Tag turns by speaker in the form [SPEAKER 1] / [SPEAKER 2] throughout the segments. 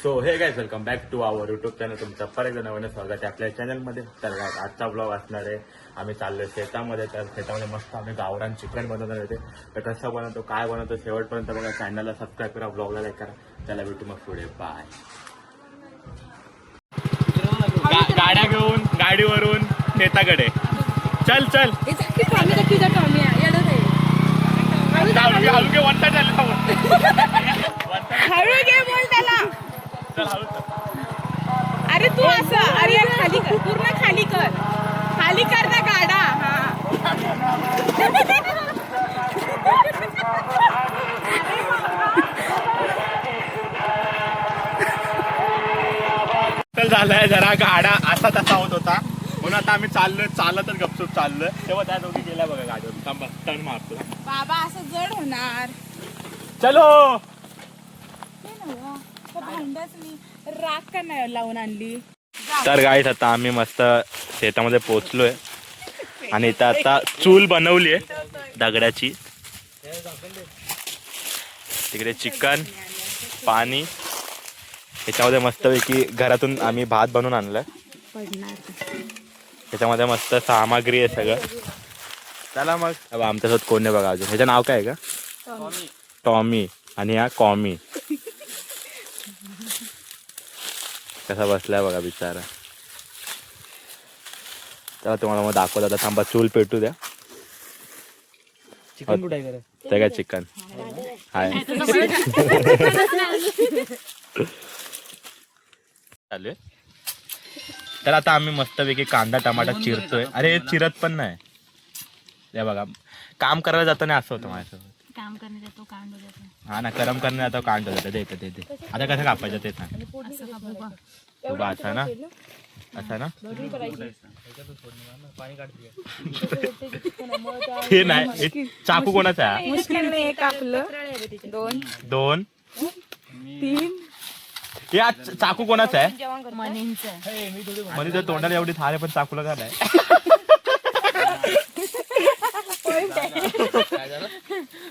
[SPEAKER 1] So hey guys welcome back to our YouTube channel. तुमचं परत एकदा नवीन स्वागत आहे आपल्या चॅनलमध्ये. तर गाईज आजचा ब्लॉग असणार आहे. आम्ही चाललोय शेतामध्ये. तर शेतामध्ये मस्त आम्ही गावरान चिकन बनवणार होते. तर कसं बनवतो काय बनवतो शेवटपर्यंत बघा. चॅनलला सबस्क्राईब करा, ब्लॉगला लाईक करा. त्याला भेटू मग पुढे. बाय. गाड्या घेऊन गाडीवरून शेताकडे चल चल.
[SPEAKER 2] हळू घे बोल त्याला. अरे तू असं अरे खाली कर, पूर्ण खाली कर, खाली कर ना गाडा.
[SPEAKER 1] झालंय जरा गाडा असा तसा होत होता म्हणून आता आम्ही चाललोय. चालतच गपचूप चाललोय तेव्हा त्या दोघी गेल्या बघा गाडीवर. थांबा टर्न मारतो.
[SPEAKER 2] बाबा असं जड होणार.
[SPEAKER 1] चलो.
[SPEAKER 2] भांडाच मी राग का नाही लावून आणली.
[SPEAKER 1] तर गाईस आता आम्ही मस्त शेतामध्ये पोहोचलोय आणि इथं आता चूल बनवली आहे दगडाची. तिकडे चिकन पाणी याच्यामध्ये मस्तपैकी घरातून आम्ही भात बनवून आणलाय. त्याच्यामध्ये मस्त सामग्री आहे सगळं. चला मग. अब आमच्यासोबत कोण नाही बघा अजून. ह्याचं नाव काय आहे का? टॉमी. आणि हा कॉमी. कसा बसलाय बघा बिचारा. चला तुम्हाला मग दाखवत आता. थांबा चूल पेटू द्या.
[SPEAKER 3] चिकन कुठे आहे?
[SPEAKER 1] ते काय चिकन हाय चालू. तर आता आम्ही मस्तपैकी कांदा टमाटा चिरतोय. अरे चिरत पण नाही. हे बघा काम करायला जाताना असं होतं माझ्यासोबत.
[SPEAKER 2] काम करणे जातो कांड जातो.
[SPEAKER 1] हा ना गरम करणे जातो कांड होतं. ते आता कसं कापायचं ते सांग. उभा असा ना असा ना हे नाही. चाकू कोणाचा आहे?
[SPEAKER 2] मुश्किल एक आपलं
[SPEAKER 1] दोन
[SPEAKER 2] तीन.
[SPEAKER 1] या चाकू कोणाचा आहे?
[SPEAKER 2] मनींचं.
[SPEAKER 1] म्हणजे जर तोंडाला एवढी थार आहे पण चाकूला का नाही?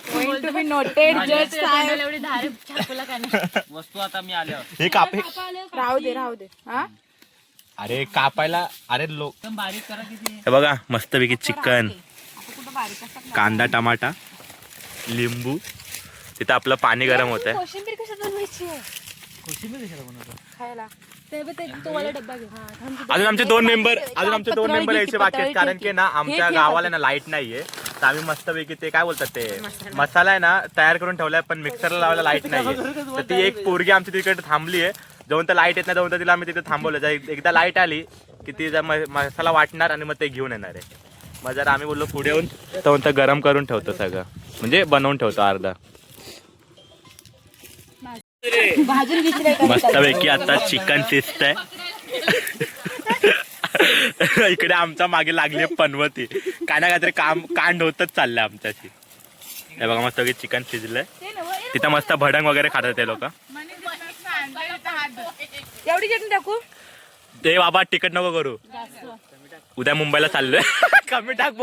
[SPEAKER 2] Going to be noted, judge साहेब.
[SPEAKER 3] वस्तू आता मी आल्यावर
[SPEAKER 1] हे कापे
[SPEAKER 2] राहू दे हा.
[SPEAKER 1] अरे कापायला. अरे लोक
[SPEAKER 3] एकदम बारीक करा किती.
[SPEAKER 1] हे बघा मस्तपैकी चिकन
[SPEAKER 2] आता कुठं बारीक असं
[SPEAKER 1] कांदा टमाटा लिंबू. तिथं आपलं पाणी गरम होत आहे.
[SPEAKER 2] कोशिंबीर कशात बनवायची आहे?
[SPEAKER 3] कोशिंबीर कशाला बनवतो?
[SPEAKER 2] खायला ते तुम्हाला डब्बा घे.
[SPEAKER 1] अजून आमचे दोन मेंबर यायचे बाकी आहेत. कारण की ना आमच्या गावाला ना लाईट नाहीये. तर आम्ही मस्तपैकी ते काय बोलतात ते मसाला आहे ना तयार करून ठेवलाय. पण मिक्सरला लावायला लाईट नाहीये. तर ती एक पोरगी आमची तिकडे थांबली आहे. जेव्हा तर लाईट येत नाही तेव्हा तिला आम्ही तिथे थांबवलं. एकदा लाईट आली की ती मसाला वाटणार आणि मग ते घेऊन येणार आहे. मग जर आम्ही बोललो पुढे येऊन तर गरम करून ठेवतो सगळं. म्हणजे बनवून ठेवतो अर्धा.
[SPEAKER 2] भाजून घेतली
[SPEAKER 1] मस्तपैकी आता चिकन शिजतंय. इकडे आमच्या मागे लागली पनवती. काय ना काहीतरी काम कांड होतच चाललंय आमच्याशी. हे बघा मस्तपैकी चिकन शिजलंय. तिथं मस्त भडंग वगैरे खातात ते लोक.
[SPEAKER 2] एवढी चटणी टाकू.
[SPEAKER 1] ते बाबा तिकट नको करू. उद्या मुंबईला चाललोय. कमी टाक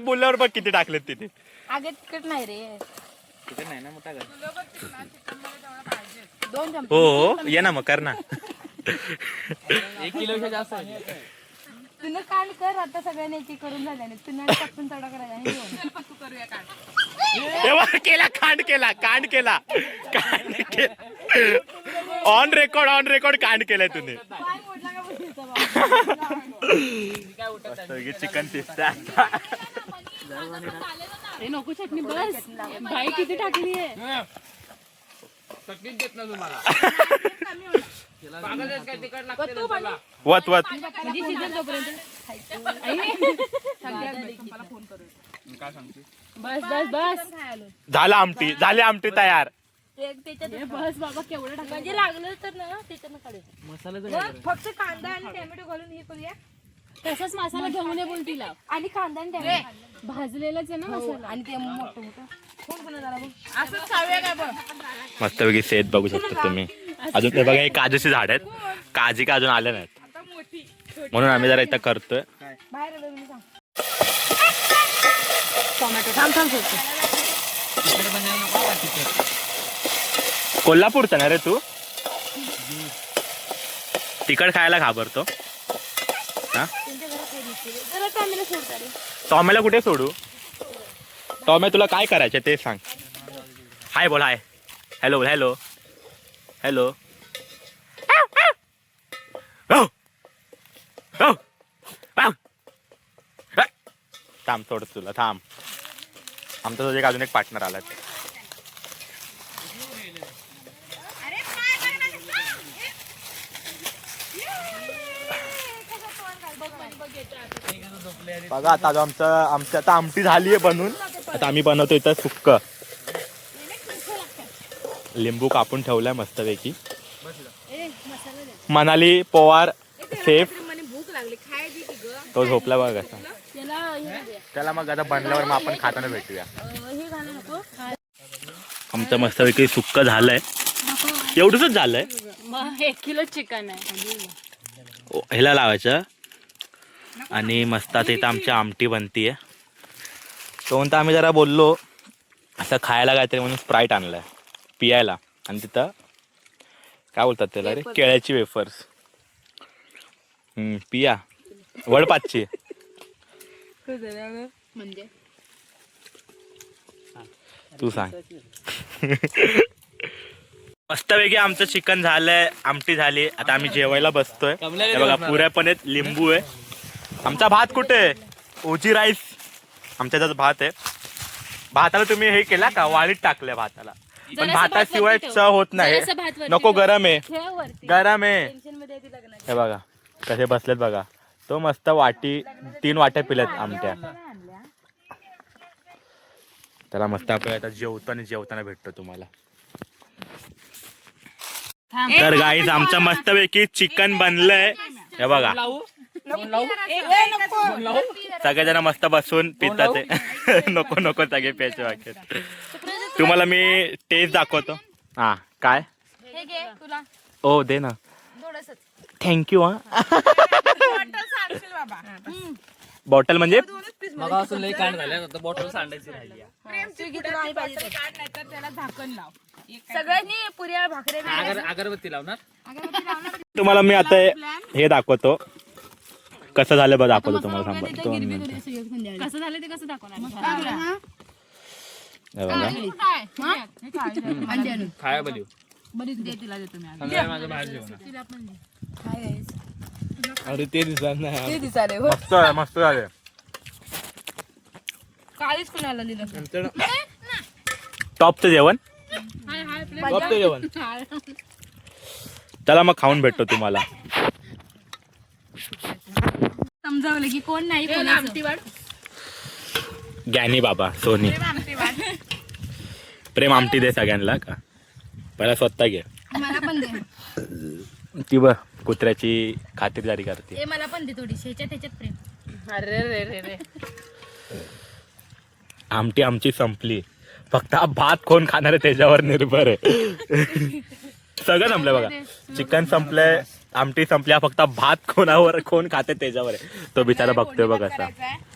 [SPEAKER 1] बोलल्यावर बघ किती टाकलेत तिथे.
[SPEAKER 2] आगे तिकट नाही रे.
[SPEAKER 3] चिकन नाही ना मोठा कर.
[SPEAKER 2] 2 चमचे.
[SPEAKER 1] हो ये ना मग कर ना.
[SPEAKER 3] 1 किलोच्या जास्त आहे.
[SPEAKER 2] तुला कांड कर आता. सगळ्यांनी एक करून झाल्याने तुला टाकून चढा करायला आणि
[SPEAKER 1] केला कांड केला ऑन रेकॉर्ड कांड केलाय तुम्ही. चिकन शिजतंय.
[SPEAKER 2] नको चटणी बस. बाई किती टाकली आहे.
[SPEAKER 3] चटणीच देत ना तुम्हाला.
[SPEAKER 1] वत
[SPEAKER 2] म्हणजे सीजन तोपर्यंत
[SPEAKER 3] काय सांगते?
[SPEAKER 2] बस
[SPEAKER 1] झाली आमटी तयार.
[SPEAKER 2] बस बाबा केवढं टाक. म्हणजे लागलं तर ना त्याच्यानं काढायचं.
[SPEAKER 3] मसाला
[SPEAKER 2] फक्त कांदा आणि टोमॅटो घालून हे करूया. तसंच मसाला घेऊन ये बोल तिला. आणि कांदा आणि टोमॅटो भाजलेलाच आहे ना मसाला. आणि ते मोठं कोण बनवणार असंच खाऊया का बघ.
[SPEAKER 1] मस्तपैकी शेत बघू शकता तुम्ही. अजून ते बघा हे काजूचे झाड आहेत. काजी का अजून आले नाहीत म्हणून आम्ही जरा इथं करतोय.
[SPEAKER 2] बाहेर टोमॅटो थांब
[SPEAKER 1] कोल्हापूरचा ना रे तू? तिखट खायला घाबरतो हा
[SPEAKER 2] जरा टॉमीला सोडता रे.
[SPEAKER 1] टॉमेला कुठे सोडू? टॉमे तुला काय करायचं ते सांग. हाय बोल, हाय. Hello hello hello. थांब सोड तुला, थांब. आमचा तुझे अजून एक पार्टनर आला. बघा आता आमची आता आमटी झाली आहे बनवून. आता आम्ही बनवतो इथं सुक्क. लिंबू कापून ठेवलाय मस्तपैकी. मनाली पवार सेफ. तो झोपला बघा कसा. त्याला मग आता बनल्यावर मग आपण खाताना भेटूया. आमचं मस्तपैकी सुक्क झालंय. एवढंच झालंय.
[SPEAKER 2] 1 किलो चिकन आहे.
[SPEAKER 1] ह्याला लावायचं आणि मस्त आता इथं आमची आमटी बनतीये. तो म्हणता आम्ही जरा बोललो असं खायला काहीतरी म्हणून स्प्राईट आणलाय पियायला. आणि तिथं काय बोलतात त्याला रे, केळ्याची वेफर्स. पिया वडपाचची
[SPEAKER 2] म्हणजे
[SPEAKER 1] तू सांग. मस्तपैकी आमचं चिकन झालंय, आमटी झाली. आता आम्ही जेवायला बसतोय. हे बघा पुऱ्या पण आहेत, लिंबू आहे. आमचा भात कुठे आहे? ओजी राईस आमच्या त्याचा भात आहे. भाताला तुम्ही हे केला का? वाळीत टाकलंय भाताला. पण भाताशिवाय चव होत नाही. नको, गरम आहे, गरम आहे. हे बघा कसे बसलेत बघा. तो मस्त 3 वाट्या पिल्यात आमट्या. त्याला मस्त आपल्याला आता जेवताना भेटतो तुम्हाला. तर गाईज आमचं मस्तपैकी चिकन बनलंय. हे बघा सगळेजण मस्त बसून पितात. नको नको सगळे प्यायचे वाक्य. तुम्हाला मी टेस्ट दाखवतो. हा काय? ओ दे ना. थँक्यू. हा बॉटल म्हणजे
[SPEAKER 3] बॉटल सांडायची राहिली.
[SPEAKER 2] सगळ्यांनी पुऱ्या भाकऱ्या
[SPEAKER 3] अगरबत्ती लावणार.
[SPEAKER 1] तुम्हाला मी आता हे दाखवतो कसं झालं बघ. दाखवतो तुम्हाला. थांबा 2 मिनिटं.
[SPEAKER 2] कसं झालं ते कसं दाखवणार.
[SPEAKER 1] हे बघा
[SPEAKER 3] खाया बलिव माझं बाहेर जेवण. अरे ते दिसणार
[SPEAKER 1] मस्त आहे, मस्त झाले.
[SPEAKER 2] काळीच कुणाला दिलं.
[SPEAKER 1] टॉपचं जेवण. टॉपचं जेवण. चला मग खाऊन भेटतो तुम्हाला.
[SPEAKER 2] समजावलं की कोण नाही.
[SPEAKER 1] ज्ञानी बाबा सोनी. प्रेम आमटी दे सगळ्यांना का. पहिला स्वतः घे.
[SPEAKER 2] मला पण दे.
[SPEAKER 1] ती बघ कुत्र्याची खातिरदारी करते.
[SPEAKER 2] मला पण दे थोडीशी. त्याच्यात प्रेम. अरे रे रे रे.
[SPEAKER 1] आमटी आमची संपली. फक्त भात कोण खाणार आहे त्याच्यावर निर्भर आहे. सगळं संपलंय बघा. चिकन संपलंय, आमटी संपल्या. फक्त भात कोण खाते त्याच्यावर आहे. तो बिचारा बघतोय बघ असा.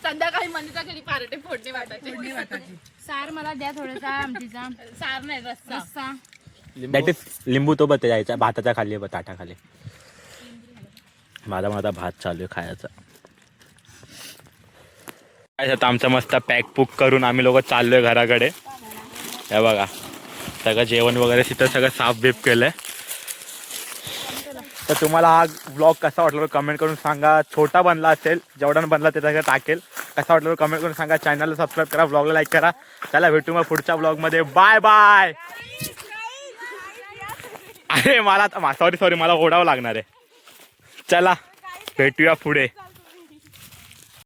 [SPEAKER 2] संध्याकाळी मंदिरा केली पार्टी फोडणी वाटायची. सार मला द्या थोडासा आमटीचा. सार नाही रस्सा.
[SPEAKER 1] दॅट इज लिंबू. तो बघ यायचा भाताच्या खाली बघ, ताटाखाली. माझा भात चालू आहे खायचा. आता आमचा मस्त पॅक पुक करून आम्ही लोक चाललोय घराकडे. हे बघा सगळं जेवण वगैरे तिथं सगळं साफ बीफ केलंय. तर तुम्हाला हा ब्लॉग कसा वाटला कमेंट करून सांगा. छोटा बनला असेल, जेवढा बनला ते सगळं टाकेल. कसा वाटलं कमेंट करून सांगा. चॅनलला सबस्क्राईब करा, ब्लॉगला लाईक करा. चला भेटू मग पुढच्या ब्लॉगमध्ये. Bye bye. अरे मला सॉरी मला ओढावं लागणार आहे. चला भेटूया पुढे.